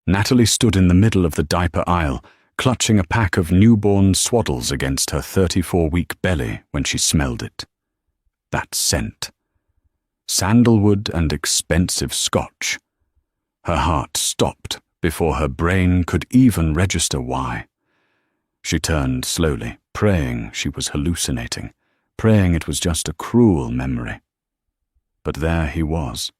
Natalie stood in the middle of the diaper aisle, clutching a pack of newborn swaddles against her 34-week belly when she smelled it. That scent. Sandalwood and expensive scotch. Her heart stopped before her brain could even register why. She turned slowly, praying she was hallucinating, praying it was just a cruel memory. But there he was.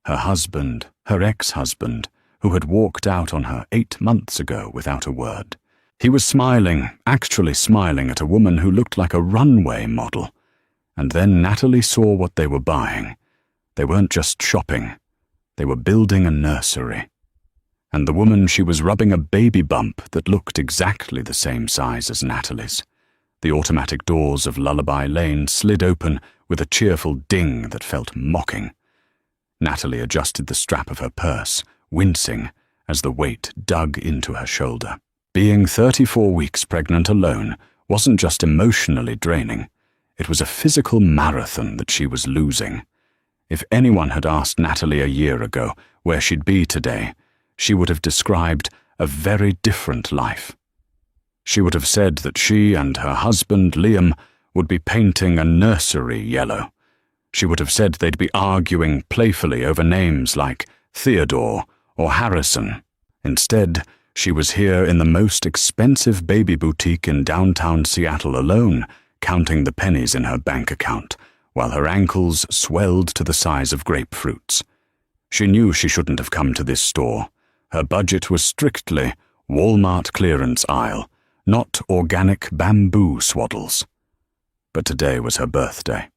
Her husband, her ex-husband, who had walked out on her 8 months ago without a word. He was smiling, actually smiling at a woman who looked like a runway model. And then Natalie saw what they were buying. They weren't just shopping. They were building a nursery. And the woman, she was rubbing a baby bump that looked exactly the same size as Natalie's. The automatic doors of Lullaby Lane slid open with a cheerful ding that felt mocking. Natalie adjusted the strap of her purse, wincing as the weight dug into her shoulder. Being 34 weeks pregnant alone wasn't just emotionally draining. It was a physical marathon that she was losing. If anyone had asked Natalie a year ago where she'd be today, she would have described a very different life. She would have said that she and her husband, Liam, would be painting a nursery yellow. She would have said they'd be arguing playfully over names like Theodore or Harrison. Instead, she was here in the most expensive baby boutique in downtown Seattle alone, counting the pennies in her bank account, while her ankles swelled to the size of grapefruits. She knew she shouldn't have come to this store. Her budget was strictly Walmart clearance aisle, not organic bamboo swaddles. But today was her birthday,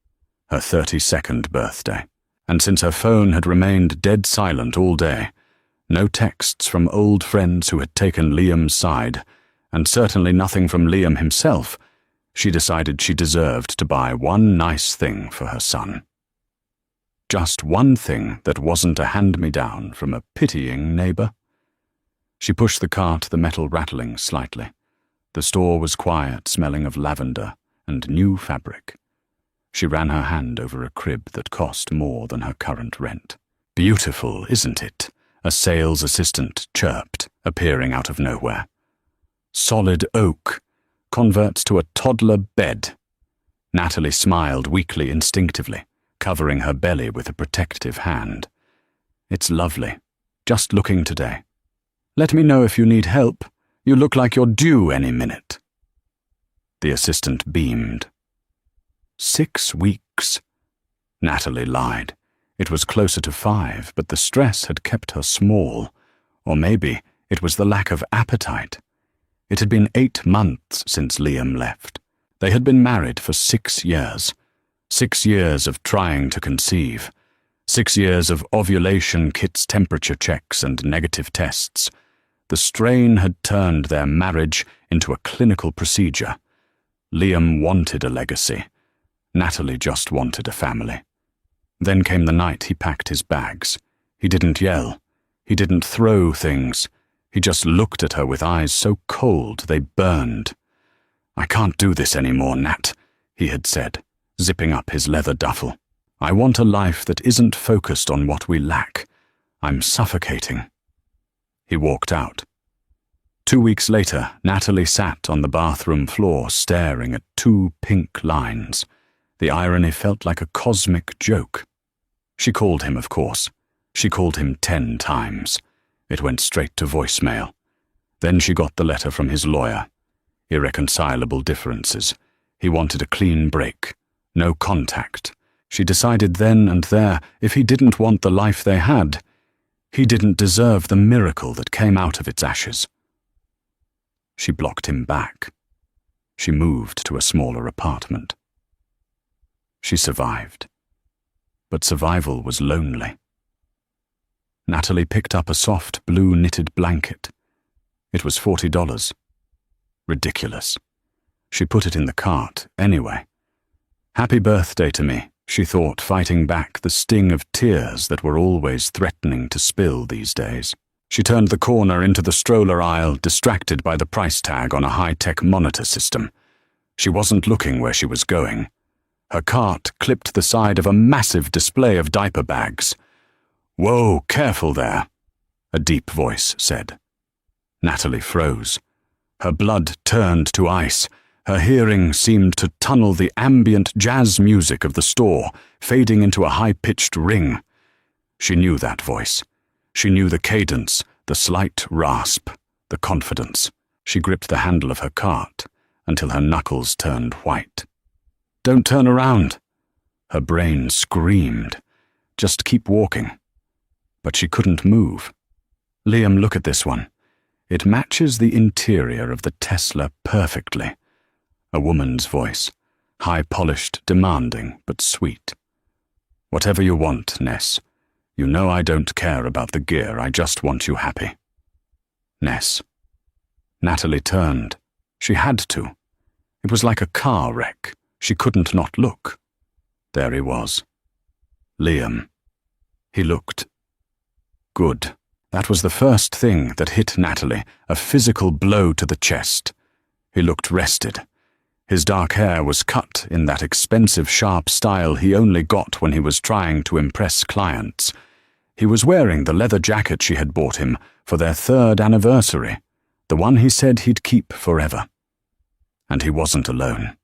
her 32nd birthday, and since her phone had remained dead silent all day, no texts from old friends who had taken Liam's side, and certainly nothing from Liam himself, she decided she deserved to buy one nice thing for her son. Just one thing that wasn't a hand-me-down from a pitying neighbor. She pushed the cart, the metal rattling slightly. The store was quiet, smelling of lavender and new fabric. She ran her hand over a crib that cost more than her current rent. "Beautiful, isn't it?" a sales assistant chirped, appearing out of nowhere. "Solid oak converts to a toddler bed." Natalie smiled weakly, instinctively, covering her belly with a protective hand. "It's lovely. Just looking today. Let me know if you need help. You look like you're due any minute." The assistant beamed. 6 weeks. Natalie lied. It was closer to 5, but the stress had kept her small. Or maybe it was the lack of appetite. It had been 8 months since Liam left. They had been married for 6 years. 6 years of trying to conceive. 6 years of ovulation kits, temperature checks, and negative tests. The strain had turned their marriage into a clinical procedure. Liam wanted a legacy. Natalie just wanted a family. Then came the night he packed his bags. He didn't yell. He didn't throw things. He just looked at her with eyes so cold they burned. "I can't do this anymore, Nat," he had said, zipping up his leather duffel. "I want a life that isn't focused on what we lack. I'm suffocating." He walked out. 2 weeks later, Natalie sat on the bathroom floor staring at 2 pink lines. The irony felt like a cosmic joke. She called him, of course. She called him 10 times. It went straight to voicemail. Then she got the letter from his lawyer. Irreconcilable differences. He wanted a clean break. No contact. She decided then and there, if he didn't want the life they had, he didn't deserve the miracle that came out of its ashes. She blocked him back. She moved to a smaller apartment. She survived. But survival was lonely. Natalie picked up a soft blue knitted blanket. It was $40. Ridiculous. She put it in the cart anyway. Happy birthday to me, she thought, fighting back the sting of tears that were always threatening to spill these days. She turned the corner into the stroller aisle, distracted by the price tag on a high-tech monitor system. She wasn't looking where she was going. Her cart clipped the side of a massive display of diaper bags. "Whoa, careful there." a deep voice said. Natalie froze. Her blood turned to ice. Her hearing seemed to tunnel the ambient jazz music of the store, fading into a high-pitched ring. She knew that voice. She knew the cadence, the slight rasp, the confidence. She gripped the handle of her cart until her knuckles turned white. "Don't turn around!" Her brain screamed. Just keep walking. But she couldn't move. "Liam, look at this one. It matches the interior of the Tesla perfectly." A woman's voice, high-polished, demanding, but sweet. "Whatever you want, Ness. You know I don't care about the gear, I just want you happy." Ness. Natalie turned. She had to. It was like a car wreck. She couldn't not look. There he was. Liam. He looked good. That was the first thing that hit Natalie, a physical blow to the chest. He looked rested. His dark hair was cut in that expensive sharp style he only got when he was trying to impress clients. He was wearing the leather jacket she had bought him for their 3rd anniversary, the one he said he'd keep forever. And he wasn't alone.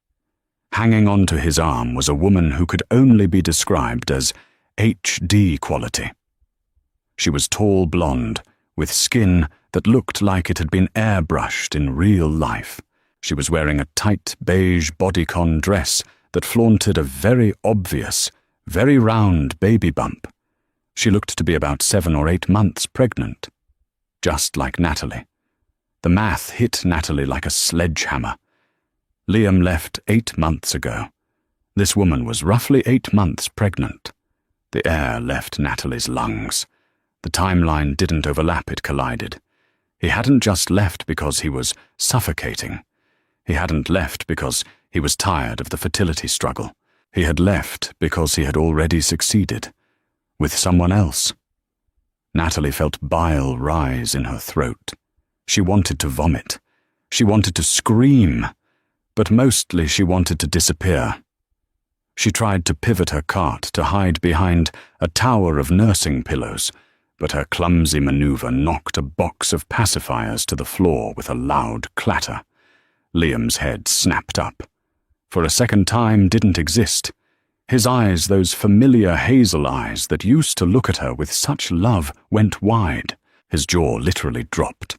Hanging onto his arm was a woman who could only be described as HD quality. She was tall blonde, with skin that looked like it had been airbrushed in real life. She was wearing a tight beige bodycon dress that flaunted a very obvious, very round baby bump. She looked to be about 7 or 8 months pregnant. Just like Natalie. The math hit Natalie like a sledgehammer. Liam left 8 months ago. This woman was roughly 8 months pregnant. The air left Natalie's lungs. The timeline didn't overlap, it collided. He hadn't just left because he was suffocating. He hadn't left because he was tired of the fertility struggle. He had left because he had already succeeded. With someone else. Natalie felt bile rise in her throat. She wanted to vomit. She wanted to scream. But mostly she wanted to disappear. She tried to pivot her cart to hide behind a tower of nursing pillows, but her clumsy maneuver knocked a box of pacifiers to the floor with a loud clatter. Liam's head snapped up. For a second time didn't exist. His eyes, those familiar hazel eyes that used to look at her with such love, went wide. His jaw literally dropped.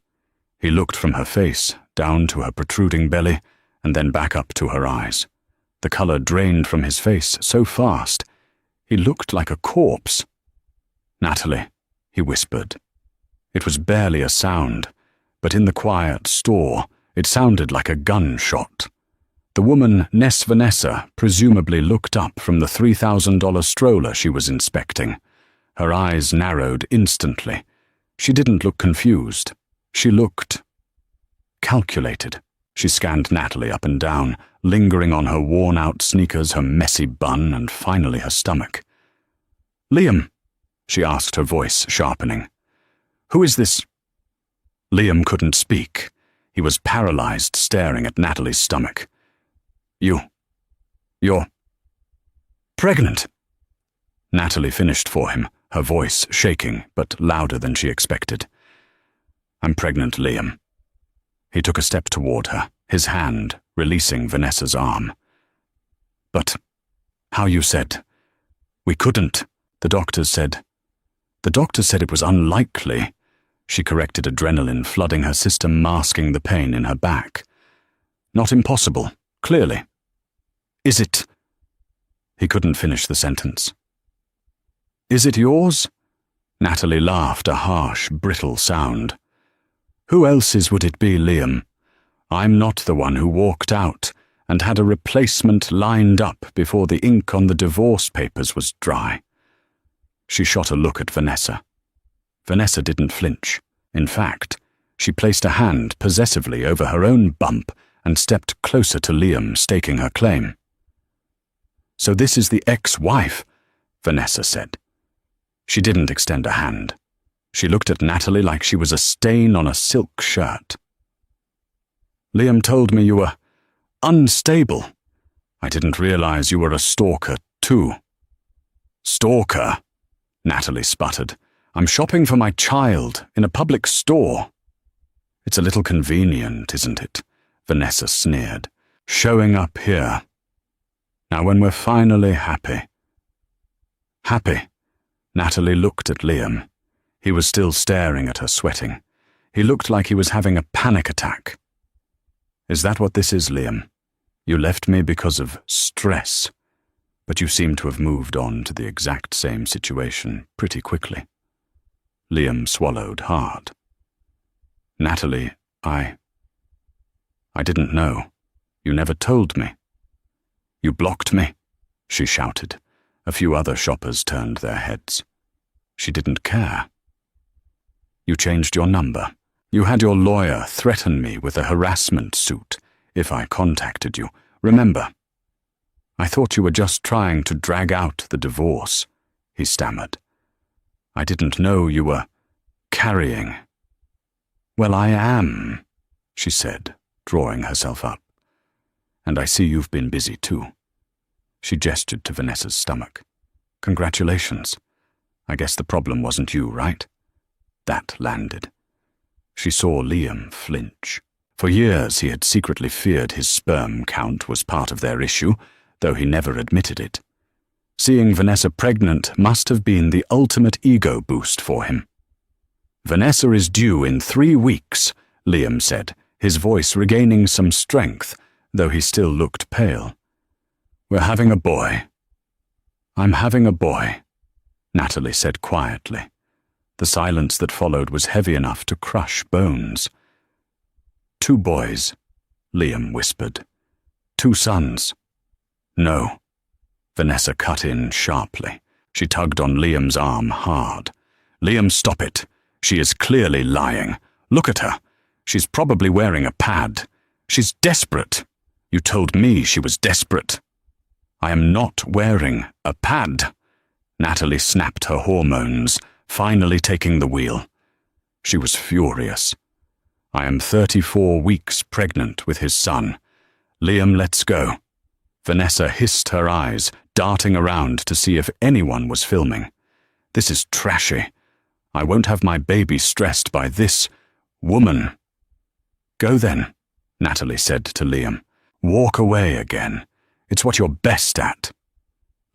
He looked from her face, down to her protruding belly, and then back up to her eyes. The color drained from his face so fast, he looked like a corpse. "Natalie," he whispered. It was barely a sound, but in the quiet store, it sounded like a gunshot. The woman, Ness Vanessa, presumably looked up from the $3,000 stroller she was inspecting. Her eyes narrowed instantly. She didn't look confused. She looked calculated. She scanned Natalie up and down, lingering on her worn-out sneakers, her messy bun, and finally her stomach. "Liam," she asked, her voice sharpening. "Who is this?" Liam couldn't speak. He was paralyzed, staring at Natalie's stomach. You're pregnant." Natalie finished for him, her voice shaking, but louder than she expected. "I'm pregnant, Liam." He took a step toward her, his hand releasing Vanessa's arm. "But how you said we couldn't," the doctors said. "The doctor said it was unlikely." She corrected, adrenaline flooding her system, masking the pain in her back. "Not impossible, clearly." "Is it—" He couldn't finish the sentence. "Is it yours?" Natalie laughed, a harsh, brittle sound. "Who else's would it be, Liam? I'm not the one who walked out and had a replacement lined up before the ink on the divorce papers was dry." She shot a look at Vanessa. Vanessa didn't flinch. In fact, she placed a hand possessively over her own bump and stepped closer to Liam, staking her claim. "So this is the ex-wife," Vanessa said. She didn't extend a hand. She looked at Natalie like she was a stain on a silk shirt. "Liam told me you were unstable. I didn't realize you were a stalker, too." "Stalker?" Natalie sputtered, I'm shopping for my child in a public store." "It's a little convenient, isn't it?" Vanessa sneered. "Showing up here. Now when we're finally happy." Happy? Natalie looked at Liam. He was still staring at her, sweating. He looked like he was having a panic attack. "Is that what this is, Liam? You left me because of stress, but you seem to have moved on to the exact same situation pretty quickly." Liam swallowed hard. "Natalie, I didn't know. You never told me." "You blocked me," she shouted. A few other shoppers turned their heads. She didn't care. "You changed your number. You had your lawyer threaten me with a harassment suit if I contacted you. Remember?" "I thought you were just trying to drag out the divorce," he stammered. "I didn't know you were carrying." "Well, I am," she said, drawing herself up. "And I see you've been busy too." She gestured to Vanessa's stomach. "Congratulations. I guess the problem wasn't you, right?" That landed. She saw Liam flinch. For years he had secretly feared his sperm count was part of their issue, though he never admitted it. Seeing Vanessa pregnant must have been the ultimate ego boost for him. "Vanessa is due in 3 weeks, Liam said, his voice regaining some strength, though he still looked pale. "We're having a boy." "I'm having a boy," Natalie said quietly. The silence that followed was heavy enough to crush bones. "2 boys," Liam whispered. "2 sons." "No." Vanessa cut in sharply. She tugged on Liam's arm hard. "Liam, stop it. She is clearly lying. Look at her. She's probably wearing a pad. She's desperate. You told me she was desperate." "I am not wearing a pad." Natalie snapped her hormones, finally taking the wheel. She was furious. "I am 34 weeks pregnant with his son. Liam, let's go." Vanessa hissed her eyes, darting around to see if anyone was filming. "This is trashy. I won't have my baby stressed by this woman." "Go then," Natalie said to Liam. "Walk away again. It's what you're best at."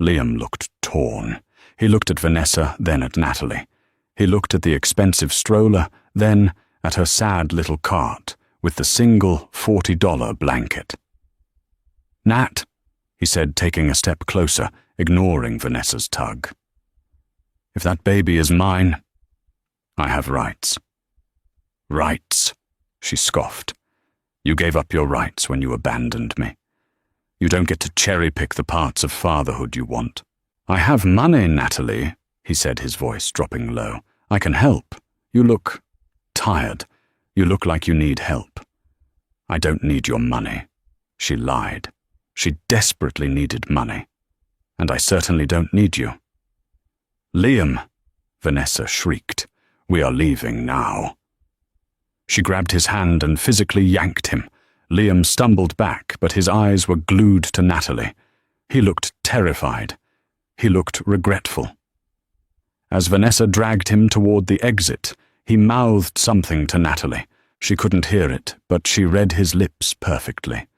Liam looked torn. He looked at Vanessa, then at Natalie. He looked at the expensive stroller, then at her sad little cart with the single $40 blanket. "Nat," he said, taking a step closer, ignoring Vanessa's tug. "If that baby is mine, I have rights." "Rights," she scoffed. "You gave up your rights when you abandoned me. You don't get to cherry-pick the parts of fatherhood you want." "I have money, Natalie," he said, his voice dropping low. "I can help. You look tired. You look like you need help." "I don't need your money." She lied. She desperately needed money. "And I certainly don't need you." "Liam," Vanessa shrieked. "We are leaving now." She grabbed his hand and physically yanked him. Liam stumbled back, but his eyes were glued to Natalie. He looked terrified. He looked regretful. As Vanessa dragged him toward the exit, he mouthed something to Natalie. She couldn't hear it, but she read his lips perfectly.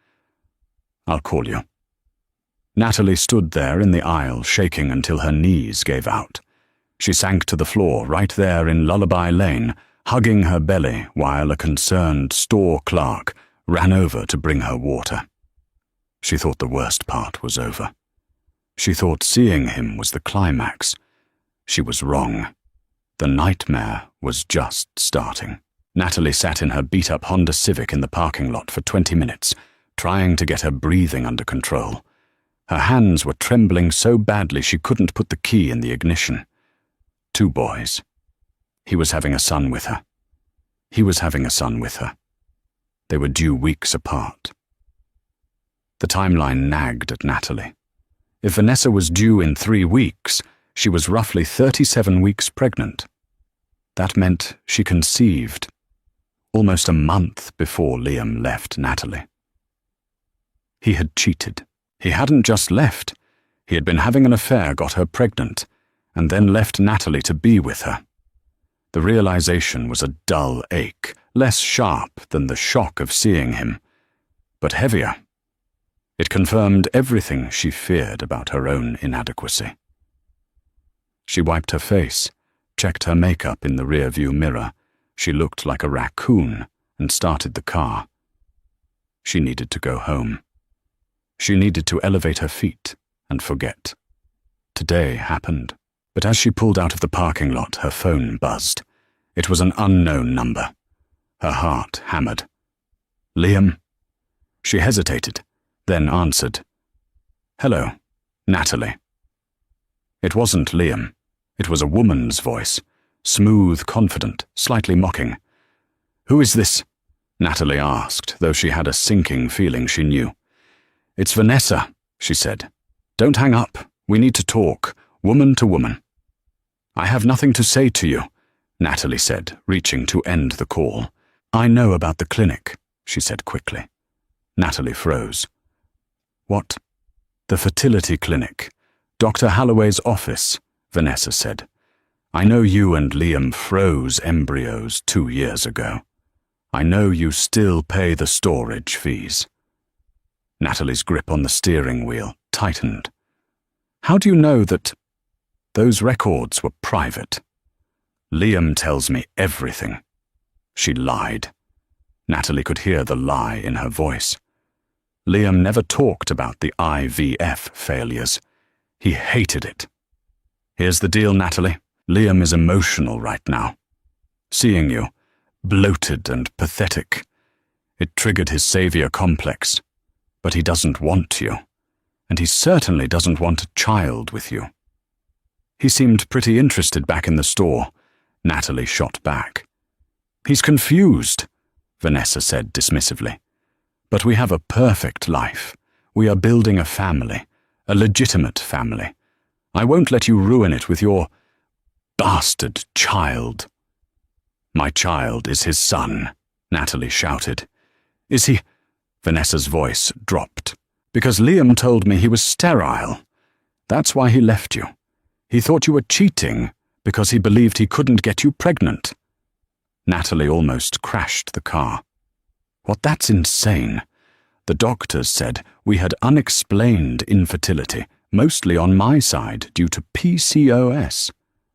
"I'll call you." Natalie stood there in the aisle, shaking until her knees gave out. She sank to the floor right there in Lullaby Lane, hugging her belly while a concerned store clerk ran over to bring her water. She thought the worst part was over. She thought seeing him was the climax. She was wrong. The nightmare was just starting. Natalie sat in her beat-up Honda Civic in the parking lot for 20 minutes, trying to get her breathing under control. Her hands were trembling so badly she couldn't put the key in the ignition. 2 boys. He was having a son with her. He was having a son with her. They were due weeks apart. The timeline nagged at Natalie. If Vanessa was due in 3 weeks, she was roughly 37 weeks pregnant. That meant she conceived almost a month before Liam left Natalie. He had cheated. He hadn't just left. He had been having an affair, got her pregnant, and then left Natalie to be with her. The realization was a dull ache, less sharp than the shock of seeing him, but heavier. It confirmed everything she feared about her own inadequacy. She wiped her face, checked her makeup in the rearview mirror. She looked like a raccoon and started the car. She needed to go home. She needed to elevate her feet and forget. Today happened. But as she pulled out of the parking lot, her phone buzzed. It was an unknown number. Her heart hammered. Liam? She hesitated, then answered. Hello, Natalie. It wasn't Liam. It was a woman's voice, smooth, confident, slightly mocking. Who is this? Natalie asked, though she had a sinking feeling she knew. It's Vanessa, she said. Don't hang up. We need to talk, woman to woman. I have nothing to say to you, Natalie said, reaching to end the call. I know about the clinic, she said quickly. Natalie froze. What? The fertility clinic. Dr. Holloway's office, Vanessa said. I know you and Liam froze embryos 2 years ago. I know you still pay the storage fees. Natalie's grip on the steering wheel tightened. How do you know that those records were private? Liam tells me everything. She lied. Natalie could hear the lie in her voice. Liam never talked about the IVF failures. He hated it. Here's the deal, Natalie. Liam is emotional right now. Seeing you, bloated and pathetic, it triggered his savior complex. But he doesn't want you, and he certainly doesn't want a child with you. He seemed pretty interested back in the store, Natalie shot back. He's confused, Vanessa said dismissively. But we have a perfect life. We are building a family, a legitimate family. I won't let you ruin it with your bastard child. My child is his son, Natalie shouted. Is he? Vanessa's voice dropped. Because Liam told me he was sterile. That's why he left you. He thought you were cheating because he believed he couldn't get you pregnant. Natalie almost crashed the car. What, that's insane. The doctors said we had unexplained infertility, mostly on my side due to PCOS.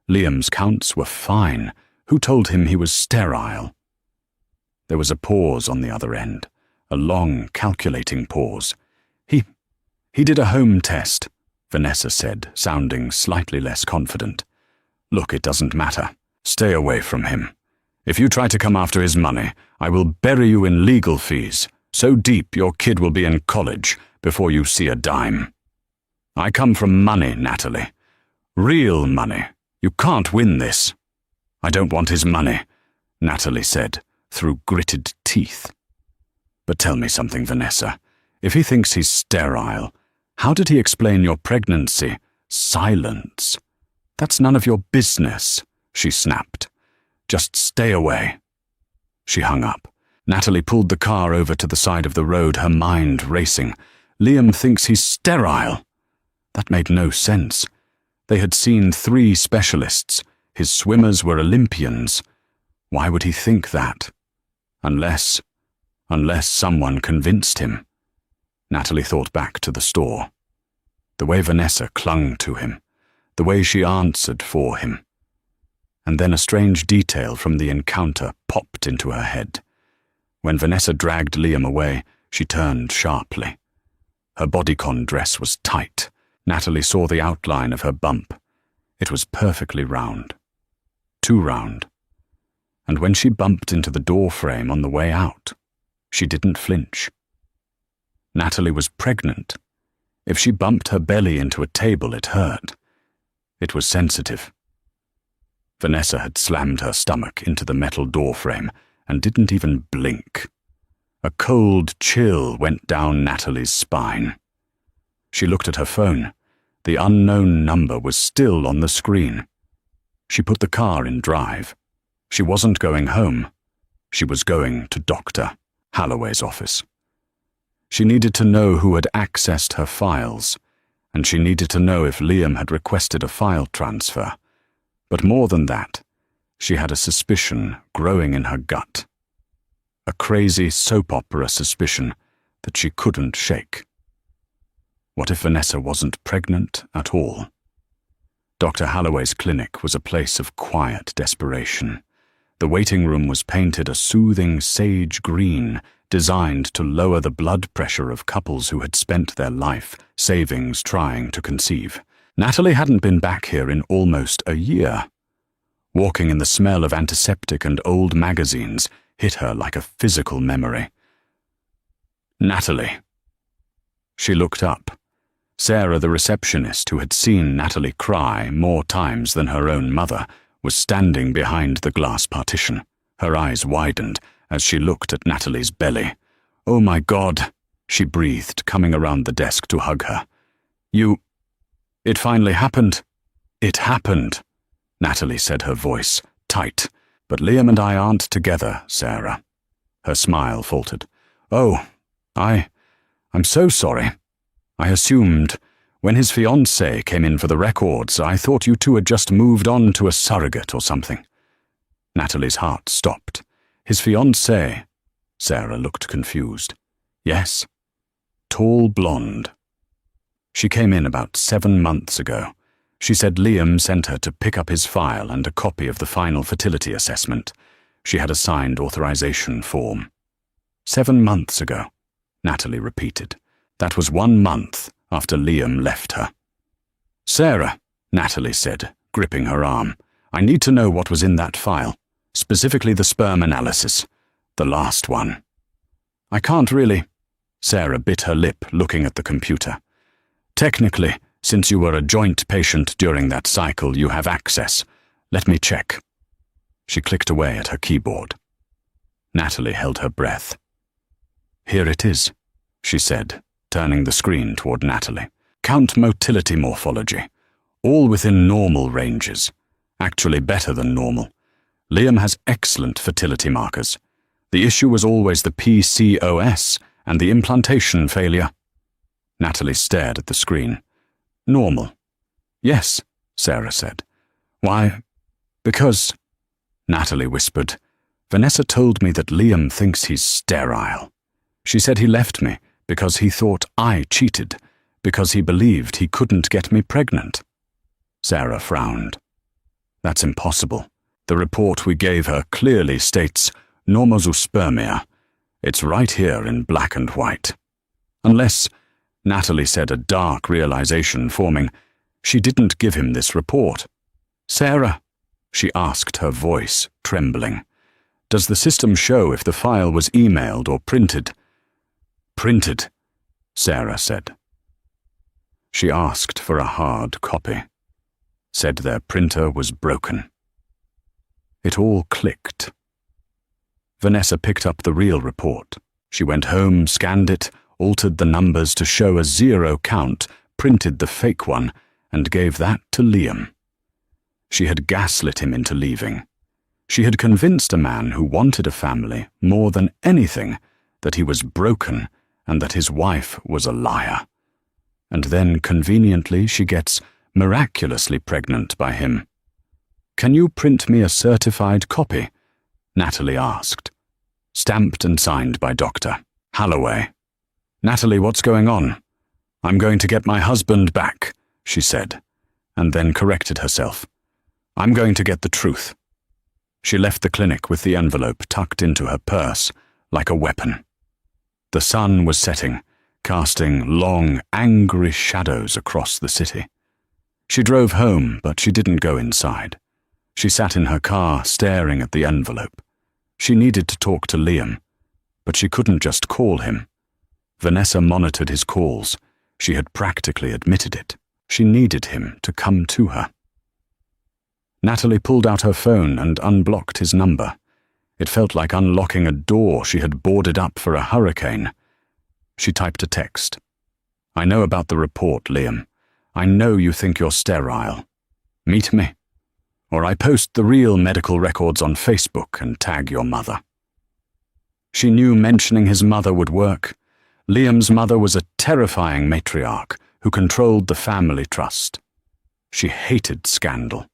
Liam's counts were fine. Who told him he was sterile? There was a pause on the other end, a long, calculating pause. He did a home test, Vanessa said, sounding slightly less confident. Look, it doesn't matter. Stay away from him. If you try to come after his money, I will bury you in legal fees, so deep your kid will be in college before you see a dime. I come from money, Natalie. Real money. You can't win this. I don't want his money, Natalie said, through gritted teeth. But tell me something, Vanessa. If he thinks he's sterile, how did he explain your pregnancy? Silence. That's none of your business, she snapped. Just stay away. She hung up. Natalie pulled the car over to the side of the road, her mind racing. Liam thinks he's sterile. That made no sense. They had seen 3 specialists. His swimmers were Olympians. Why would he think that? Unless someone convinced him. Natalie thought back to the store. The way Vanessa clung to him. The way she answered for him. And then a strange detail from the encounter popped into her head. When Vanessa dragged Liam away, she turned sharply. Her bodycon dress was tight. Natalie saw the outline of her bump. It was perfectly round. Too round. And when she bumped into the door frame on the way out, she didn't flinch. Natalie was pregnant. If she bumped her belly into a table, it hurt. It was sensitive. Vanessa had slammed her stomach into the metal doorframe and didn't even blink. A cold chill went down Natalie's spine. She looked at her phone. The unknown number was still on the screen. She put the car in drive. She wasn't going home. She was going to Dr. Holloway's office. She needed to know who had accessed her files, and she needed to know if Liam had requested a file transfer. But more than that, She had a suspicion growing in her gut. A crazy soap opera suspicion that she couldn't shake. What if Vanessa wasn't pregnant at all? Dr. Holloway's clinic was a place of quiet desperation. The waiting room was painted a soothing sage green, designed to lower the blood pressure of couples who had spent their life savings trying to conceive. Natalie hadn't been back here in almost a year. Walking in the smell of antiseptic and old magazines hit her like a physical memory. Natalie. She looked up. Sarah, the receptionist who had seen Natalie cry more times than her own mother, was standing behind the glass partition. Her eyes widened as she looked at Natalie's belly. "Oh my God," she breathed, coming around the desk to hug her. It finally happened." "It happened," Natalie said, her voice tight. "But Liam and I aren't together, Sarah." Her smile faltered. "Oh, I'm so sorry. I assumed when his fiancée came in for the records, I thought you two had just moved on to a surrogate or something." Natalie's heart stopped. "His fiancée?" Sarah looked confused. "Yes. Tall blonde. She came in about 7 months ago. She said Liam sent her to pick up his file and a copy of the final fertility assessment. She had a signed authorization form." 7 months ago, Natalie repeated. That was 1 month after Liam left her. "Sarah," Natalie said, gripping her arm, "I need to know what was in that file, specifically the sperm analysis, the last one." "I can't really." Sarah bit her lip, looking at the computer. "Technically, since you were a joint patient during that cycle, you have access. Let me check." She clicked away at her keyboard. Natalie held her breath. "Here it is," she said, turning the screen toward Natalie. "Count motility morphology. All within normal ranges. Actually better than normal. Liam has excellent fertility markers. The issue was always the PCOS and the implantation failure." Natalie stared at the screen. "Normal." "Yes," Sarah said. "Why? Because," Natalie whispered, "Vanessa told me that Liam thinks he's sterile. She said he left me because he thought I cheated, because he believed he couldn't get me pregnant." Sarah frowned. "That's impossible. The report we gave her clearly states normozoospermia. It's right here in black and white. Unless," Natalie said, a dark realization forming, "she didn't give him this report." "Sarah," she asked, her voice trembling, "does the system show if the file was emailed or printed?" "Printed," Sarah said. She asked for a hard copy. Said their printer was broken. It all clicked. Vanessa picked up the real report. She went home, scanned it, altered the numbers to show a 0 count, printed the fake one, and gave that to Liam. She had gaslit him into leaving. She had convinced a man who wanted a family more than anything that he was broken and that his wife was a liar. And then, conveniently, she gets miraculously pregnant by him. "Can you print me a certified copy?" Natalie asked. "Stamped and signed by Dr. Holloway." "Natalie, what's going on?" "I'm going to get my husband back," she said, and then corrected herself. "I'm going to get the truth." She left the clinic with the envelope tucked into her purse like a weapon. The sun was setting, casting long, angry shadows across the city. She drove home, but she didn't go inside. She sat in her car, staring at the envelope. She needed to talk to Liam, but she couldn't just call him. Vanessa monitored his calls. She had practically admitted it. She needed him to come to her. Natalie pulled out her phone and unblocked his number. It felt like unlocking a door she had boarded up for a hurricane. She typed a text. "I know about the report, Liam. I know you think you're sterile. Meet me. Or I post the real medical records on Facebook and tag your mother." She knew mentioning his mother would work. Liam's mother was a terrifying matriarch who controlled the family trust. She hated scandal.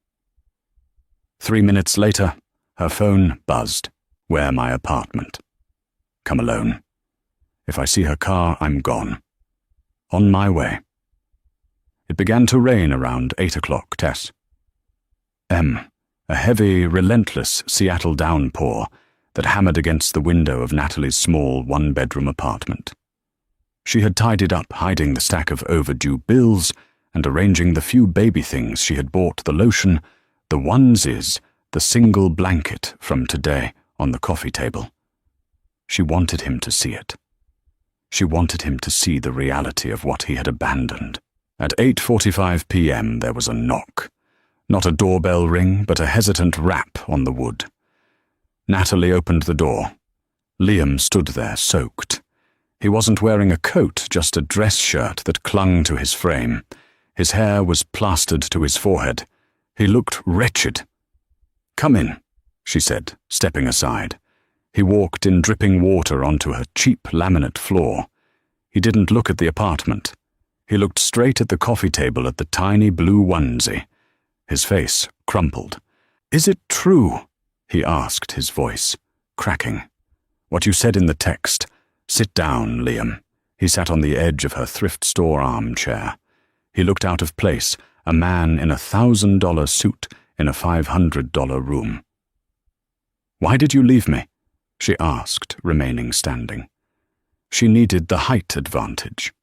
3 minutes later, her phone buzzed. Where my apartment? Come alone. If I see her car, I'm gone. On my way. It began to rain around 8 o'clock, Tess. A heavy, relentless Seattle downpour that hammered against the window of Natalie's small one-bedroom apartment. She had tidied up, hiding the stack of overdue bills and arranging the few baby things she had bought, the lotion, the onesies, the single blanket from today on the coffee table. She wanted him to see it. She wanted him to see the reality of what he had abandoned. At 8:45 p.m. there was a knock. Not a doorbell ring, but a hesitant rap on the wood. Natalie opened the door. Liam stood there, soaked. He wasn't wearing a coat, just a dress shirt that clung to his frame. His hair was plastered to his forehead. He looked wretched. "Come in," she said, stepping aside. He walked in dripping water onto her cheap laminate floor. He didn't look at the apartment. He looked straight at the coffee table at the tiny blue onesie. His face crumpled. "Is it true?" he asked, his voice cracking. "What you said in the text. Sit down, Liam." He sat on the edge of her thrift store armchair. He looked out of place, a man in a $1,000 suit in a $500 room. "Why did you leave me?" she asked, remaining standing. She needed the height advantage.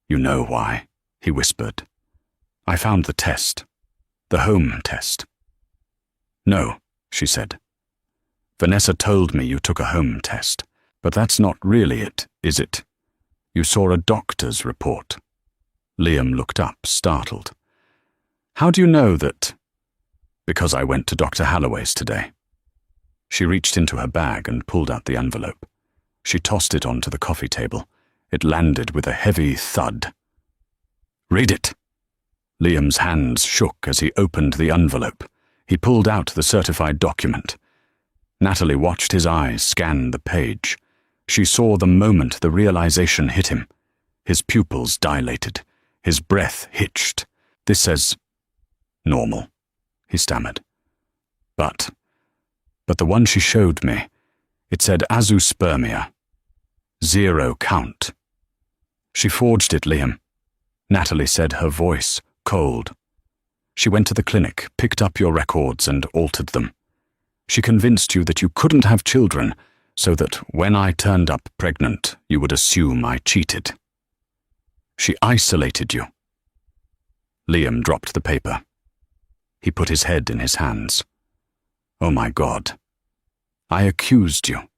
"You know why," he whispered. "I found the test. The home test." "No," she said. "Vanessa told me you took a home test, but that's not really it, is it? You saw a doctor's report." Liam looked up, startled. "How do you know that?" "Because I went to Dr. Halloway's today." She reached into her bag and pulled out the envelope. She tossed it onto the coffee table. It landed with a heavy thud. "Read it." Liam's hands shook as he opened the envelope. He pulled out the certified document. Natalie watched his eyes scan the page. She saw the moment the realization hit him. His pupils dilated. His breath hitched. "This says normal," he stammered. But the one she showed me, it said azoospermia. 0 count. She forged it, Liam. Natalie said, her voice cold. "She went to the clinic, picked up your records and altered them. She convinced you that you couldn't have children, so that when I turned up pregnant, you would assume I cheated. She isolated you." Liam dropped the paper. He put his head in his hands. "Oh my God. I accused you.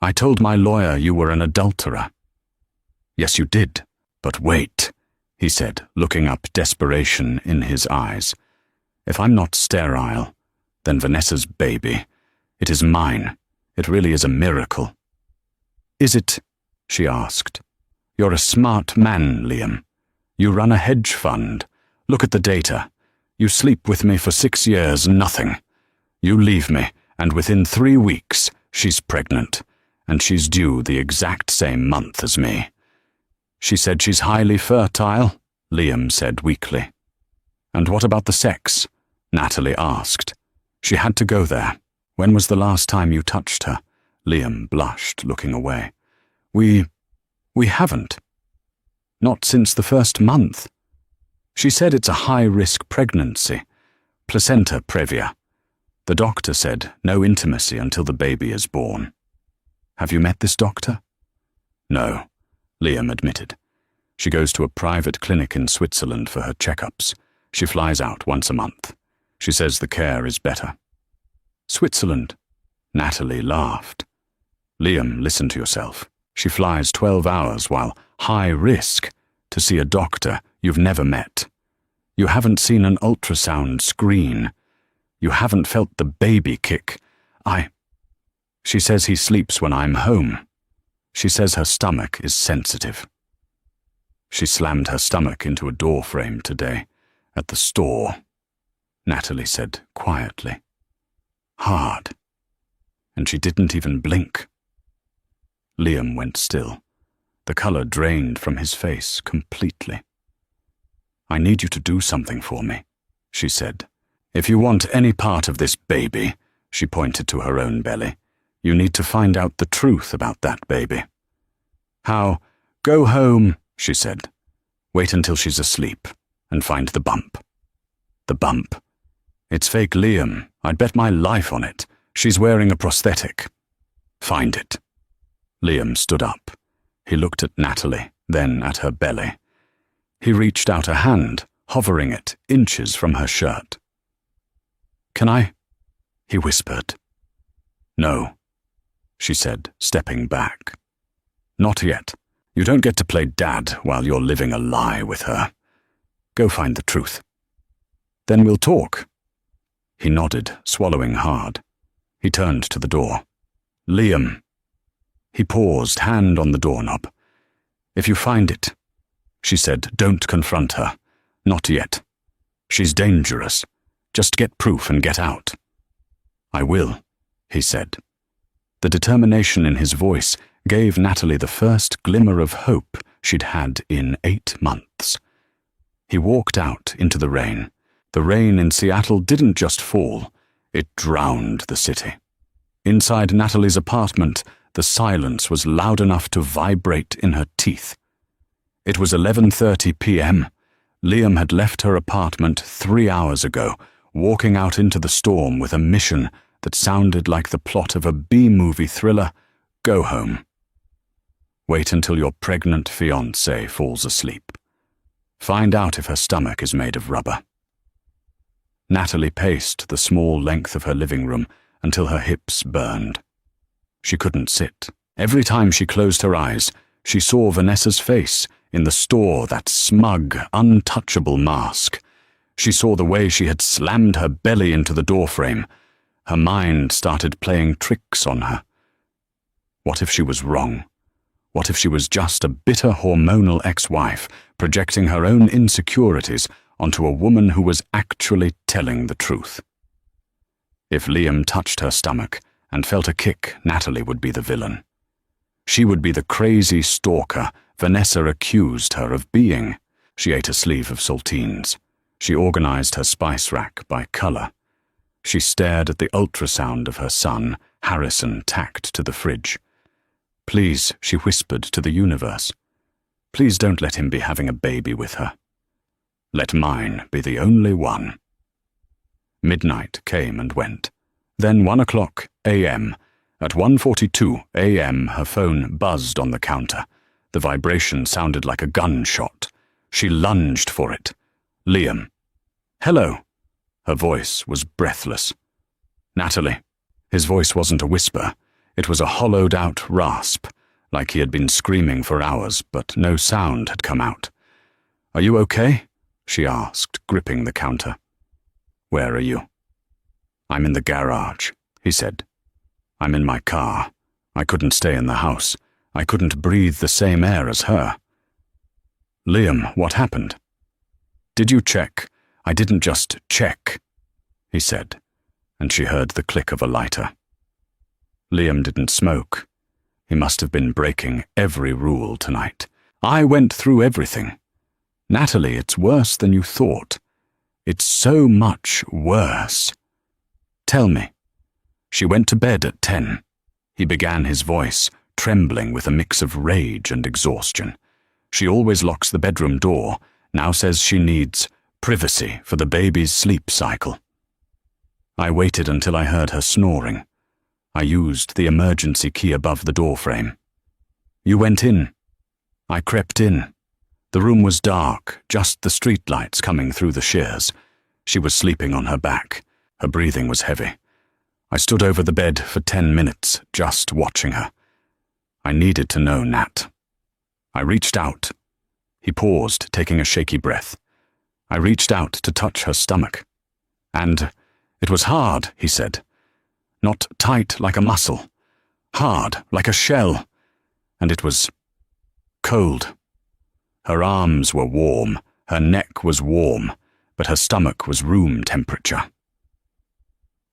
I told my lawyer you were an adulterer." "Yes, you did. But wait," he said, looking up desperation in his eyes. "If I'm not sterile, then Vanessa's baby. It is mine. It really is a miracle." "Is it?" she asked. "You're a smart man, Liam. You run a hedge fund. Look at the data. You sleep with me for 6 years, nothing. You leave me, and within 3 weeks, she's pregnant, and she's due the exact same month as me." "She said she's highly fertile," Liam said weakly. "And what about the sex?" Natalie asked. She had to go there. "When was the last time you touched her?" Liam blushed, looking away. We haven't. Not since the first month. She said it's a high-risk pregnancy. Placenta previa. The doctor said no intimacy until the baby is born. Have you met this doctor?" "No," Liam admitted. "She goes to a private clinic in Switzerland for her checkups. She flies out once a month. She says the care is better." "Switzerland?" Natalie laughed. "Liam, listen to yourself. She flies 12 hours while high risk to see a doctor you've never met. You haven't seen an ultrasound screen. You haven't felt the baby kick. She says he sleeps when I'm home. She says her stomach is sensitive. She slammed her stomach into a door frame today, at the store," Natalie said quietly. "Hard. And she didn't even blink." Liam went still. The color drained from his face completely. "I need you to do something for me," she said, If you want any part of this baby, she pointed to her own belly, you need to find out the truth about that baby. How? Go home, she said. Wait until she's asleep, and find the bump. The bump. It's fake Liam. I'd bet my life on it. She's wearing a prosthetic. Find it. Liam stood up. He looked at Natalie, then at her belly. He reached out a hand, hovering it inches from her shirt. Can I? He whispered. No, she said, stepping back. Not yet. You don't get to play dad while you're living a lie with her. Go find the truth. Then we'll talk. He nodded, swallowing hard. He turned to the door. Liam. He paused, hand on the doorknob. If you find it, she said, don't confront her. Not yet. She's dangerous. Just get proof and get out. I will, he said. The determination in his voice gave Natalie the first glimmer of hope she'd had in 8 months. He walked out into the rain. The rain in Seattle didn't just fall, it drowned the city. Inside Natalie's apartment, the silence was loud enough to vibrate in her teeth. It was 11:30 p.m. Liam had left her apartment 3 hours ago, walking out into the storm with a mission that sounded like the plot of a B-movie thriller. Go home. Wait until your pregnant fiancé falls asleep. Find out if her stomach is made of rubber. Natalie paced the small length of her living room until her hips burned. She couldn't sit. Every time she closed her eyes, she saw Vanessa's face in the store, that smug, untouchable mask. She saw the way she had slammed her belly into the doorframe. Her mind started playing tricks on her. What if she was wrong? What if she was just a bitter hormonal ex-wife projecting her own insecurities onto a woman who was actually telling the truth? If Liam touched her stomach and felt a kick, Natalie would be the villain. She would be the crazy stalker Vanessa accused her of being. She ate a sleeve of saltines. She organized her spice rack by color. She stared at the ultrasound of her son, Harrison, tacked to the fridge. Please, she whispered to the universe. Please don't let him be having a baby with her. Let mine be the only one. Midnight came and went. Then 1:00 a.m. At 1:42 a.m. her phone buzzed on the counter. The vibration sounded like a gunshot. She lunged for it. Liam. Hello. Her voice was breathless. Natalie. His voice wasn't a whisper. It was a hollowed-out rasp, like he had been screaming for hours, but no sound had come out. Are you okay? She asked, gripping the counter. Where are you? I'm in the garage, he said. I'm in my car. I couldn't stay in the house. I couldn't breathe the same air as her. Liam, what happened? Did you check? I didn't just check, he said, and she heard the click of a lighter. Liam didn't smoke. He must have been breaking every rule tonight. I went through everything. Natalie, it's worse than you thought. It's so much worse. Tell me. She went to bed at 10. He began, his voice trembling with a mix of rage and exhaustion. She always locks the bedroom door, now says she needs privacy for the baby's sleep cycle. I waited until I heard her snoring. I used the emergency key above the doorframe. You went in. I crept in. The room was dark, just the streetlights coming through the shears. She was sleeping on her back. Her breathing was heavy. I stood over the bed for 10 minutes, just watching her. I needed to know, Nat. I reached out. He paused, taking a shaky breath. I reached out to touch her stomach. And it was hard, he said. Not tight like a muscle. Hard like a shell. And it was cold. Her arms were warm, her neck was warm, but her stomach was room temperature.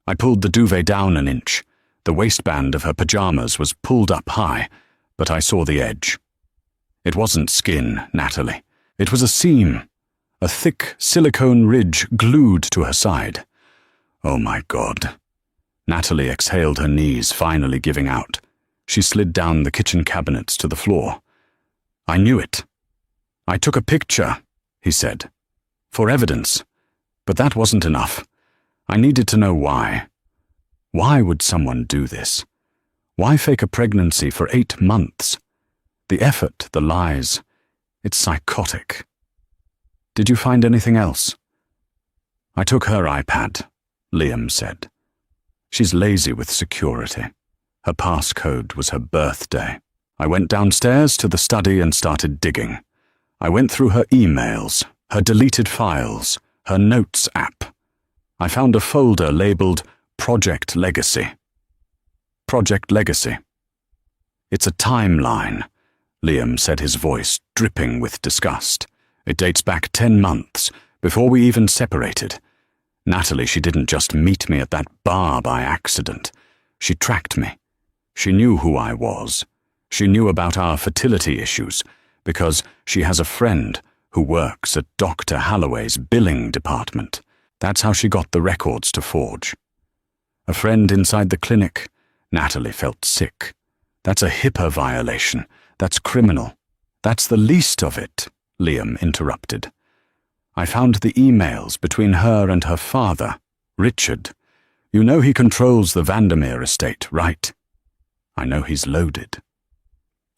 I pulled the duvet down an inch. The waistband of her pajamas was pulled up high, but I saw the edge. It wasn't skin, Natalie. It was a seam, a thick silicone ridge glued to her side. Oh my God. Natalie exhaled, her knees finally giving out. She slid down the kitchen cabinets to the floor. I knew it. I took a picture, he said. For evidence. But that wasn't enough. I needed to know why. Why would someone do this? Why fake a pregnancy for 8 months? The effort, the lies. It's psychotic. Did you find anything else? I took her iPad, Liam said. She's lazy with security. Her passcode was her birthday. I went downstairs to the study and started digging. I went through her emails, her deleted files, her notes app. I found a folder labeled Project Legacy. Project Legacy. It's a timeline, Liam said, his voice dripping with disgust. It dates back 10 months, before we even separated. Natalie, she didn't just meet me at that bar by accident. She tracked me. She knew who I was. She knew about our fertility issues, because she has a friend who works at Dr. Holloway's billing department. That's how she got the records to forge. A friend inside the clinic. Natalie felt sick. That's a HIPAA violation. That's criminal. That's the least of it, Liam interrupted. I found the emails between her and her father, Richard. You know he controls the Vandermeer estate, right? I know he's loaded.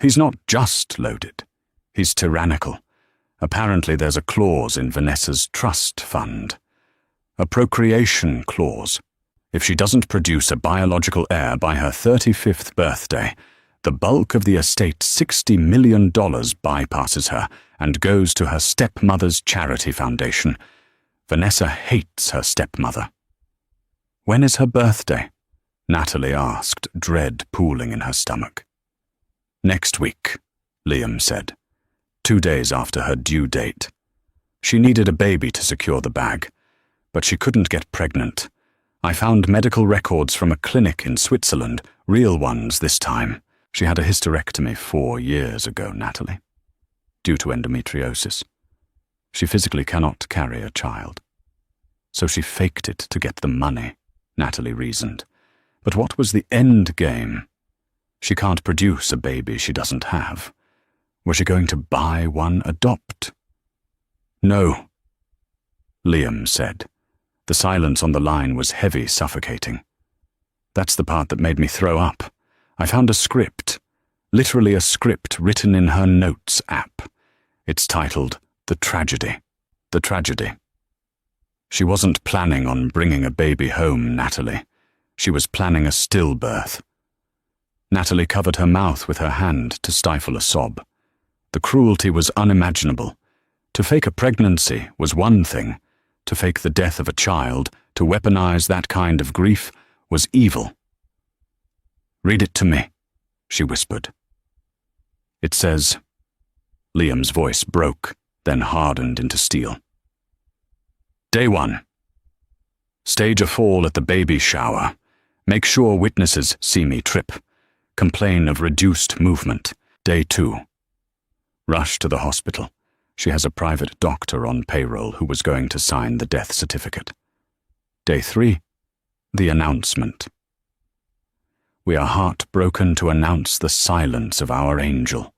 He's not just loaded. He's tyrannical. Apparently there's a clause in Vanessa's trust fund. A procreation clause. If she doesn't produce a biological heir by her 35th birthday, the bulk of the estate's $60 million bypasses her and goes to her stepmother's charity foundation. Vanessa hates her stepmother. When is her birthday? Natalie asked, dread pooling in her stomach. Next week, Liam said, 2 days after her due date. She needed a baby to secure the bag, but she couldn't get pregnant. I found medical records from a clinic in Switzerland, real ones this time. She had a hysterectomy 4 years ago, Natalie, due to endometriosis. She physically cannot carry a child. So she faked it to get the money, Natalie reasoned. But what was the end game? She can't produce a baby she doesn't have. Was she going to buy one, adopt? No, Liam said. The silence on the line was heavy, suffocating. That's the part that made me throw up. I found a script, literally a script written in her notes app. It's titled The Tragedy. The Tragedy. She wasn't planning on bringing a baby home, Natalie. She was planning a stillbirth. Natalie covered her mouth with her hand to stifle a sob. The cruelty was unimaginable. To fake a pregnancy was one thing. To fake the death of a child, to weaponize that kind of grief, was evil. Read it to me, she whispered. It says, Liam's voice broke, then hardened into steel. Day 1. Stage a fall at the baby shower. Make sure witnesses see me trip. Complain of reduced movement. Day 2. Rush to the hospital. She has a private doctor on payroll who was going to sign the death certificate. Day 3. The announcement. We are heartbroken to announce the silence of our angel.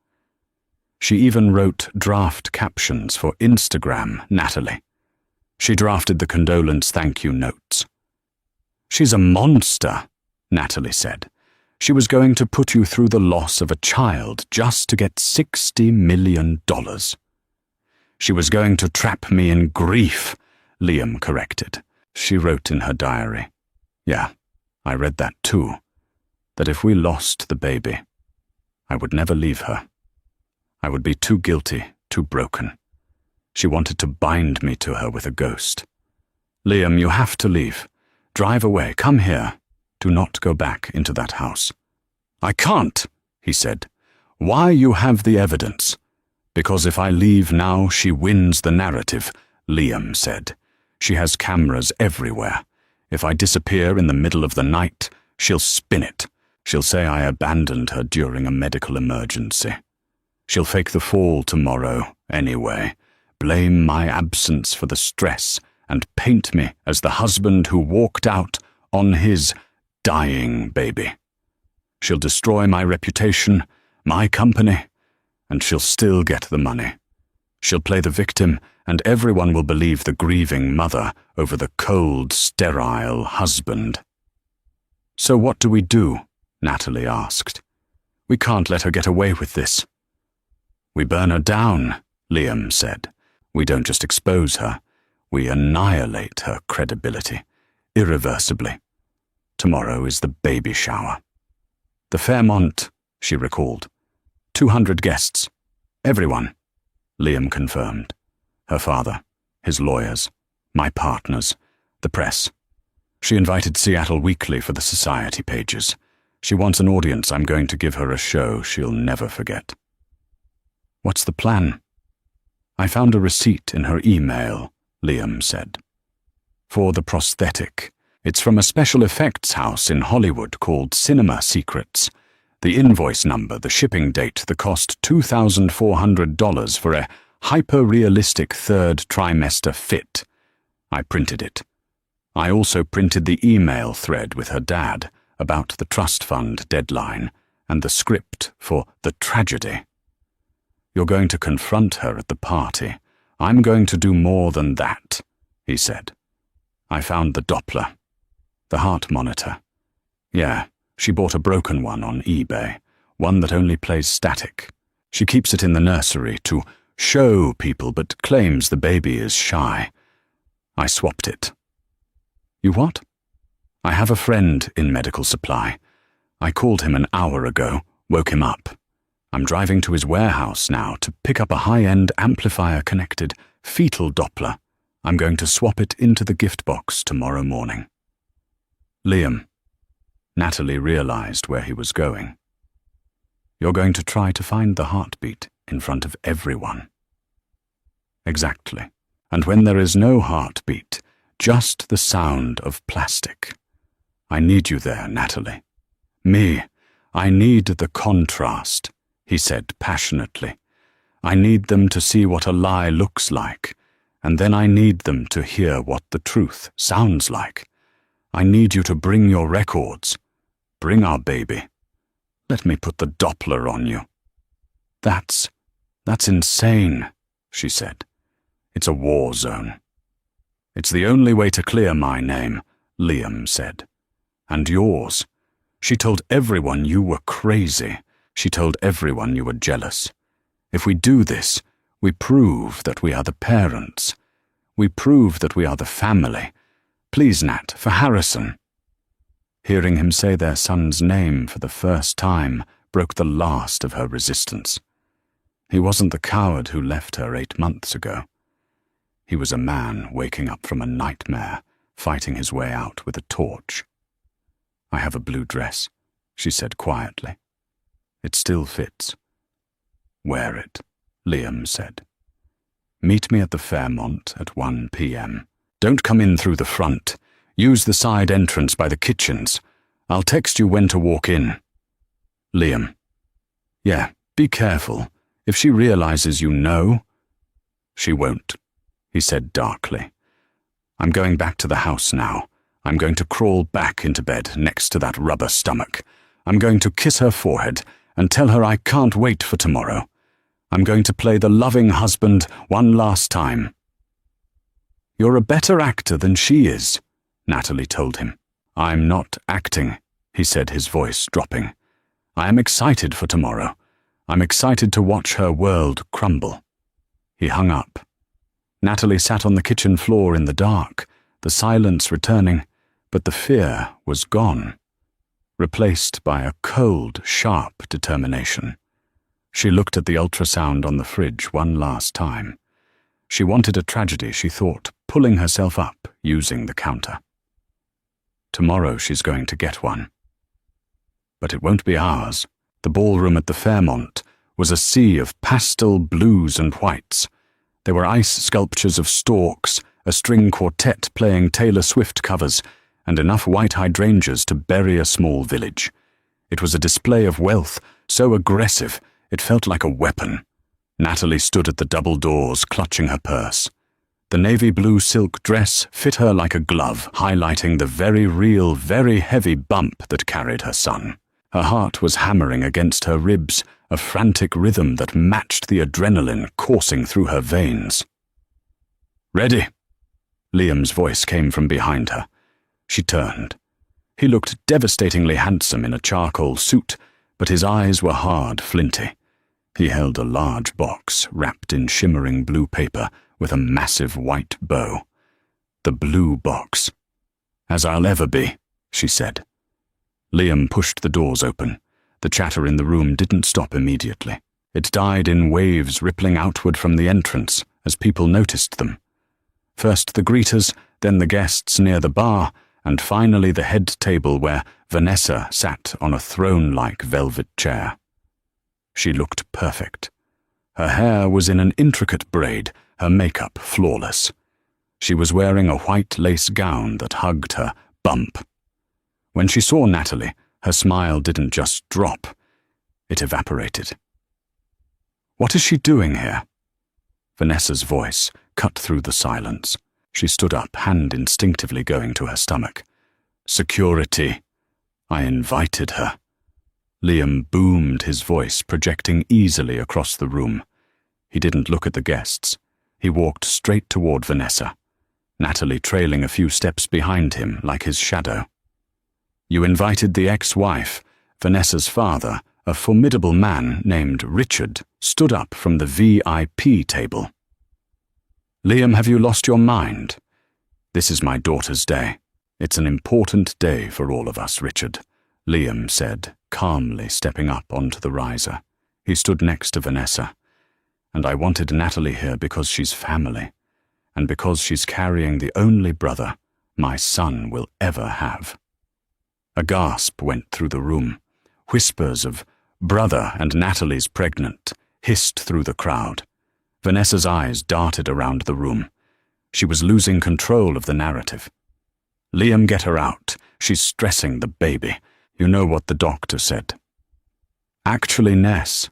She even wrote draft captions for Instagram, Natalie. She drafted the condolence thank you notes. She's a monster, Natalie said. She was going to put you through the loss of a child just to get $60 million. She was going to trap me in grief, Liam corrected. She wrote in her diary. Yeah, I read that too. That if we lost the baby, I would never leave her. I would be too guilty, too broken. She wanted to bind me to her with a ghost. Liam, you have to leave. Drive away. Come here. Do not go back into that house. I can't, he said. Why? You have the evidence. Because if I leave now, she wins the narrative, Liam said. She has cameras everywhere. If I disappear in the middle of the night, she'll spin it. She'll say I abandoned her during a medical emergency. She'll fake the fall tomorrow, anyway. Blame my absence for the stress and paint me as the husband who walked out on his dying baby. She'll destroy my reputation, my company, and she'll still get the money. She'll play the victim, and everyone will believe the grieving mother over the cold, sterile husband. So what do we do? Natalie asked. We can't let her get away with this. We burn her down, Liam said. We don't just expose her. We annihilate her credibility, irreversibly. Tomorrow is the baby shower. The Fairmont, she recalled. 200 guests. Everyone, Liam confirmed. Her father, his lawyers, my partners, the press. She invited Seattle Weekly for the society pages. She wants an audience. I'm going to give her a show she'll never forget. What's the plan? I found a receipt in her email, Liam said. For the prosthetic. It's from a special effects house in Hollywood called Cinema Secrets. The invoice number, the shipping date, the cost $2,400 for a hyper-realistic third trimester fit. I printed it. I also printed the email thread with her dad about the trust fund deadline and the script for The Tragedy. You're going to confront her at the party. I'm going to do more than that, he said. I found the Doppler, the heart monitor. Yeah, she bought a broken one on eBay, one that only plays static. She keeps it in the nursery to show people but claims the baby is shy. I swapped it. You what? I have a friend in medical supply. I called him an hour ago, woke him up. I'm driving to his warehouse now to pick up a high-end amplifier-connected fetal Doppler. I'm going to swap it into the gift box tomorrow morning. Liam. Natalie realized where he was going. You're going to try to find the heartbeat in front of everyone. Exactly. And when there is no heartbeat, just the sound of plastic. I need you there, Natalie. Me, I need the contrast, he said passionately. I need them to see what a lie looks like, and then I need them to hear what the truth sounds like. I need you to bring your records. Bring our baby. Let me put the Doppler on you. That's insane, she said. It's a war zone. It's the only way to clear my name, Liam said. And yours. She told everyone you were crazy. She told everyone you were jealous. If we do this, we prove that we are the parents. We prove that we are the family. Please, Nat, for Harrison. Hearing him say their son's name for the first time broke the last of her resistance. He wasn't the coward who left her 8 months ago. He was a man waking up from a nightmare, fighting his way out with a torch. I have a blue dress, she said quietly. It still fits. Wear it, Liam said. Meet me at the Fairmont at 1 p.m. Don't come in through the front. Use the side entrance by the kitchens. I'll text you when to walk in. Liam. Yeah, be careful. If she realizes you know. She won't, he said darkly. I'm going back to the house now. I'm going to crawl back into bed next to that rubber stomach. I'm going to kiss her forehead and tell her I can't wait for tomorrow. I'm going to play the loving husband one last time. You're a better actor than she is, Natalie told him. I'm not acting, he said, his voice dropping. I am excited for tomorrow. I'm excited to watch her world crumble. He hung up. Natalie sat on the kitchen floor in the dark, the silence returning, but the fear was gone, replaced by a cold, sharp determination. She looked at the ultrasound on the fridge one last time. She wanted a tragedy, she thought, pulling herself up, using the counter. Tomorrow she's going to get one. But it won't be ours. The ballroom at the Fairmont was a sea of pastel blues and whites. There were ice sculptures of storks, a string quartet playing Taylor Swift covers, and enough white hydrangeas to bury a small village. It was a display of wealth, so aggressive, it felt like a weapon. Natalie stood at the double doors, clutching her purse. The navy blue silk dress fit her like a glove, highlighting the very real, very heavy bump that carried her son. Her heart was hammering against her ribs, a frantic rhythm that matched the adrenaline coursing through her veins. "Ready?" Liam's voice came from behind her. She turned. He looked devastatingly handsome in a charcoal suit, but his eyes were hard, flinty. He held a large box wrapped in shimmering blue paper with a massive white bow. The blue box. "As I'll ever be," she said. Liam pushed the doors open. The chatter in the room didn't stop immediately. It died in waves rippling outward from the entrance as people noticed them. First the greeters, then the guests near the bar, and finally the head table where Vanessa sat on a throne-like velvet chair. She looked perfect. Her hair was in an intricate braid, her makeup flawless. She was wearing a white lace gown that hugged her bump. When she saw Natalie, her smile didn't just drop, it evaporated. "What is she doing here?" Vanessa's voice cut through the silence. She stood up, hand instinctively going to her stomach. "Security. I invited her." Liam boomed his voice, projecting easily across the room. He didn't look at the guests. He walked straight toward Vanessa, Natalie trailing a few steps behind him like his shadow. "You invited the ex-wife." Vanessa's father, a formidable man named Richard, stood up from the VIP table. "Liam, have you lost your mind? This is my daughter's day. It's an important day for all of us, Richard," Liam said, calmly stepping up onto the riser. He stood next to Vanessa. "And I wanted Natalie here because she's family, and because she's carrying the only brother my son will ever have." A gasp went through the room. Whispers of "brother" and "Natalie's pregnant" hissed through the crowd. Vanessa's eyes darted around the room. She was losing control of the narrative. "Liam, get her out. She's stressing the baby. You know what the doctor said." "Actually, Ness,"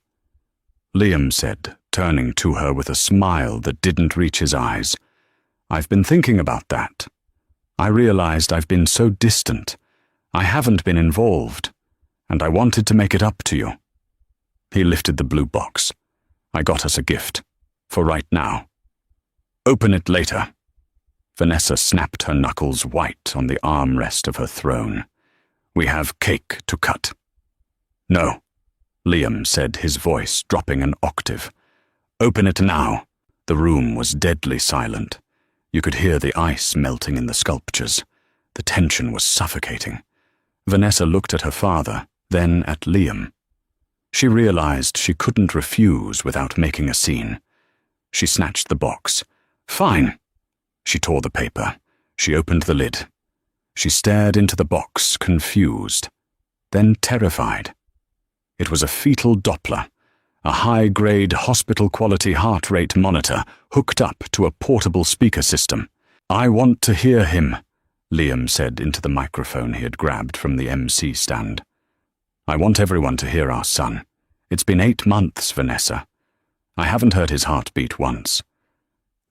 Liam said, turning to her with a smile that didn't reach his eyes, "I've been thinking about that. I realized I've been so distant. I haven't been involved, and I wanted to make it up to you." He lifted the blue box. "I got us a gift. For right now. Open it later." Vanessa snapped her knuckles white on the armrest of her throne. "We have cake to cut." "No," Liam said, his voice dropping an octave. "Open it now." The room was deadly silent. You could hear the ice melting in the sculptures. The tension was suffocating. Vanessa looked at her father, then at Liam. She realized she couldn't refuse without making a scene. She snatched the box. "Fine." She tore the paper. She opened the lid. She stared into the box, confused, then terrified. It was a fetal Doppler, a high-grade hospital-quality heart rate monitor hooked up to a portable speaker system. "I want to hear him," Liam said into the microphone he had grabbed from the MC stand. "I want everyone to hear our son. It's been 8 months, Vanessa. I haven't heard his heartbeat once.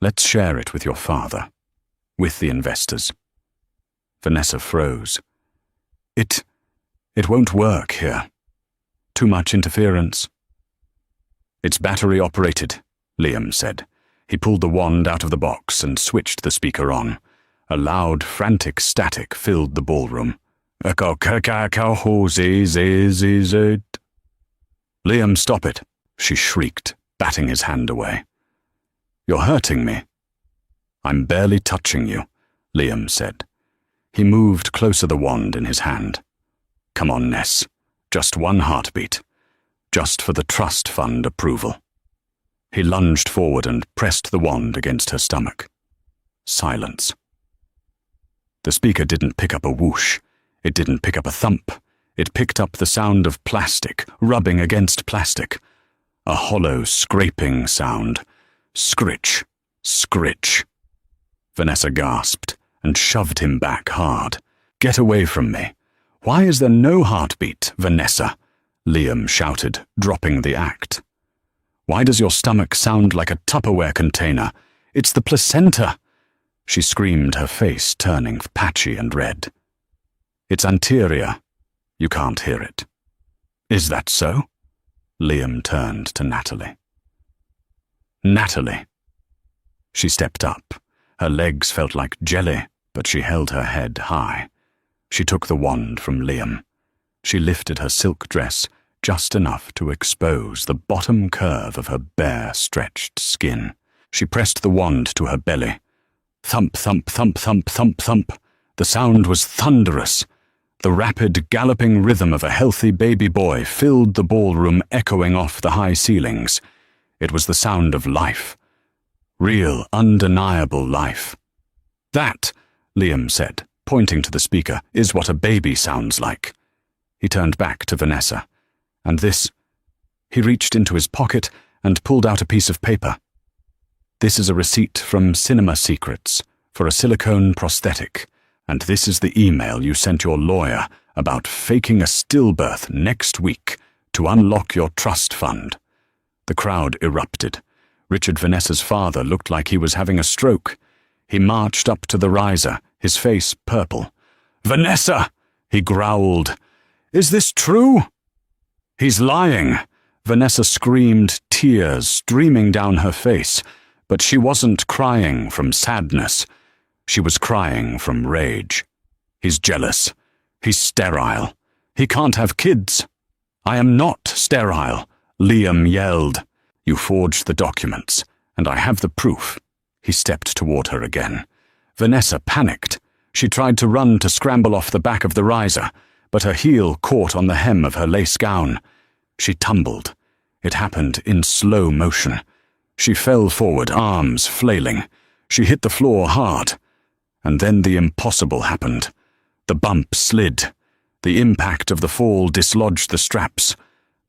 Let's share it with your father, with the investors." Vanessa froze. It won't work here. Too much interference." "It's battery-operated," Liam said. He pulled the wand out of the box and switched the speaker on. A loud, frantic static filled the ballroom. "Liam, stop it," she shrieked, batting his hand away. "You're hurting me." "I'm barely touching you," Liam said. He moved closer, the wand in his hand. "Come on, Ness. Just one heartbeat. Just for the trust fund approval." He lunged forward and pressed the wand against her stomach. Silence. The speaker didn't pick up a whoosh. It didn't pick up a thump. It picked up the sound of plastic rubbing against plastic. A hollow, scraping sound. Scritch, scritch. Vanessa gasped and shoved him back hard. "Get away from me." "Why is there no heartbeat, Vanessa?" Liam shouted, dropping the act. "Why does your stomach sound like a Tupperware container? It's the placenta!" She screamed, her face turning patchy and red. "It's anterior. You can't hear it." "Is that so?" Liam turned to Natalie. "Natalie." She stepped up. Her legs felt like jelly, but she held her head high. She took the wand from Liam. She lifted her silk dress just enough to expose the bottom curve of her bare, stretched skin. She pressed the wand to her belly. Thump, thump, thump, thump, thump, thump. The sound was thunderous. The rapid, galloping rhythm of a healthy baby boy filled the ballroom, echoing off the high ceilings. It was the sound of life. Real, undeniable life. "That," Liam said, pointing to the speaker, "is what a baby sounds like." He turned back to Vanessa. "And this—" He reached into his pocket and pulled out a piece of paper. "This is a receipt from Cinema Secrets for a silicone prosthetic, and this is the email you sent your lawyer about faking a stillbirth next week to unlock your trust fund." The crowd erupted. Richard Vanessa's father looked like he was having a stroke. He marched up to the riser, his face purple. "Vanessa!" he growled. "Is this true?" "He's lying!" Vanessa screamed, tears streaming down her face, but she wasn't crying from sadness. She was crying from rage. "He's jealous. He's sterile. He can't have kids." "I am not sterile," Liam yelled. "You forged the documents, and I have the proof." He stepped toward her again. Vanessa panicked. She tried to run to scramble off the back of the riser, but her heel caught on the hem of her lace gown. She tumbled. It happened in slow motion. She fell forward, arms flailing. She hit the floor hard. And then the impossible happened. The bump slid. The impact of the fall dislodged the straps.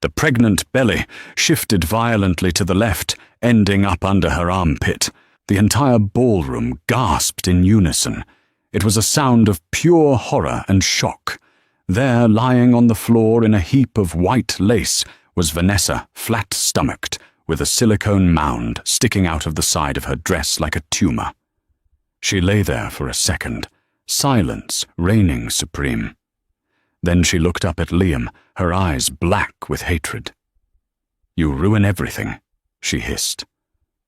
The pregnant belly shifted violently to the left, ending up under her armpit. The entire ballroom gasped in unison. It was a sound of pure horror and shock. There, lying on the floor in a heap of white lace, was Vanessa, flat-stomached, with a silicone mound sticking out of the side of her dress like a tumor. She lay there for a second, silence reigning supreme. Then she looked up at Liam, her eyes black with hatred. "You ruin everything," she hissed.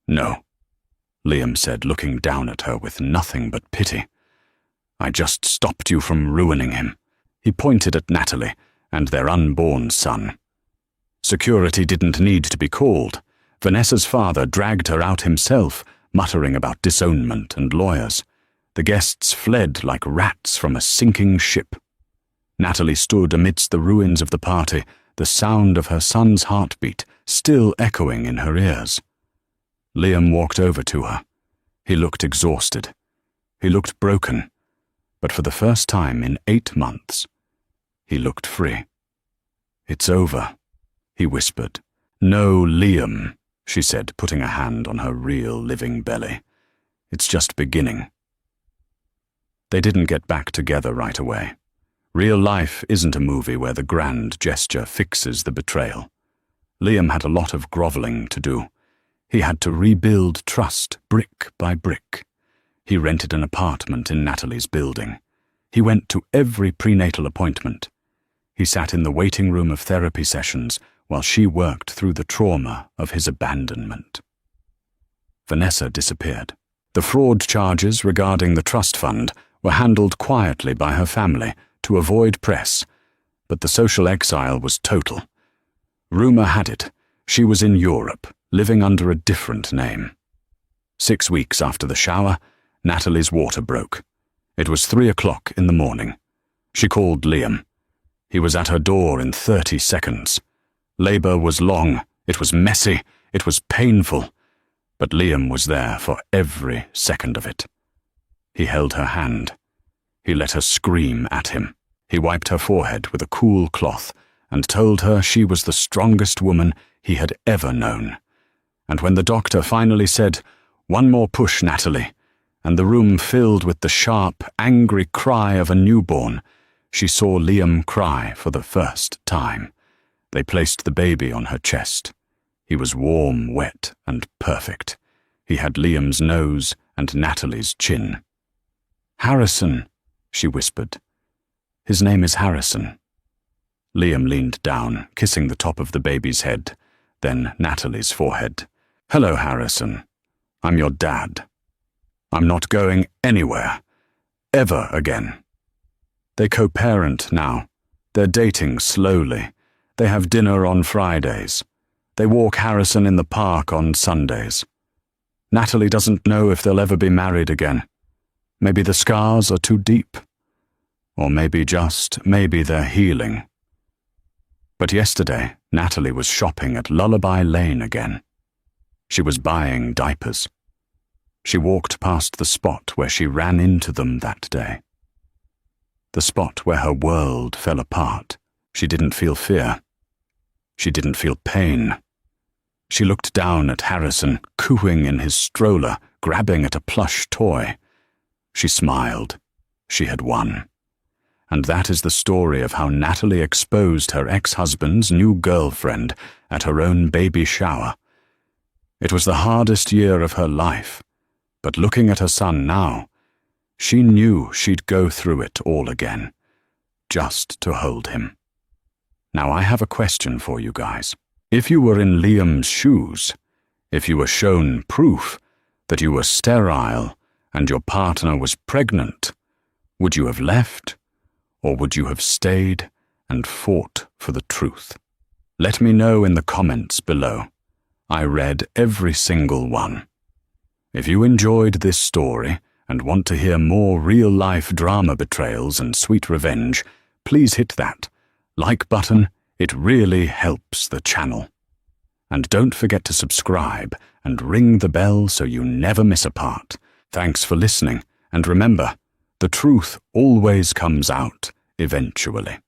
"No," Liam said, looking down at her with nothing but pity. "I just stopped you from ruining him." He pointed at Natalie and their unborn son. Security didn't need to be called. Vanessa's father dragged her out himself, muttering about disownment and lawyers. The guests fled like rats from a sinking ship. Natalie stood amidst the ruins of the party, the sound of her son's heartbeat still echoing in her ears. Liam walked over to her. He looked exhausted. He looked broken. But for the first time in 8 months, he looked free. "It's over," he whispered. "No, Liam," she said, putting a hand on her real living belly. "It's just beginning." They didn't get back together right away. Real life isn't a movie where the grand gesture fixes the betrayal. Liam had a lot of groveling to do. He had to rebuild trust brick by brick. He rented an apartment in Natalie's building. He went to every prenatal appointment. He sat in the waiting room of therapy sessions while she worked through the trauma of his abandonment. Vanessa disappeared. The fraud charges regarding the trust fund were handled quietly by her family to avoid press, but the social exile was total. Rumor had it she was in Europe, living under a different name. 6 weeks after the shower, Natalie's water broke. It was 3 o'clock in the morning. She called Liam. He was at her door in 30 seconds. Labor was long, it was messy, it was painful, but Liam was there for every second of it. He held her hand. He let her scream at him. He wiped her forehead with a cool cloth and told her she was the strongest woman he had ever known. And when the doctor finally said, "One more push, Natalie," and the room filled with the sharp, angry cry of a newborn, she saw Liam cry for the first time. They placed the baby on her chest. He was warm, wet, and perfect. He had Liam's nose and Natalie's chin. "Harrison," she whispered. "His name is Harrison." Liam leaned down, kissing the top of the baby's head, then Natalie's forehead. "Hello, Harrison. I'm your dad. I'm not going anywhere. Ever again." They co-parent now. They're dating slowly. They have dinner on Fridays. They walk Harrison in the park on Sundays. Natalie doesn't know if they'll ever be married again. Maybe the scars are too deep. Or maybe they're healing. But yesterday, Natalie was shopping at Lullaby Lane again. She was buying diapers. She walked past the spot where she ran into them that day. The spot where her world fell apart. She didn't feel fear. She didn't feel pain. She looked down at Harrison, cooing in his stroller, grabbing at a plush toy. She smiled. She had won. And that is the story of how Natalie exposed her ex-husband's new girlfriend at her own baby shower. It was the hardest year of her life, but looking at her son now, she knew she'd go through it all again, just to hold him. Now I have a question for you guys. If you were in Liam's shoes, if you were shown proof that you were sterile and your partner was pregnant, would you have left, or would you have stayed and fought for the truth? Let me know in the comments below. I read every single one. If you enjoyed this story and want to hear more real-life drama betrayals and sweet revenge, please hit that like button. It really helps the channel. And don't forget to subscribe and ring the bell so you never miss a part. Thanks for listening, and remember, the truth always comes out eventually.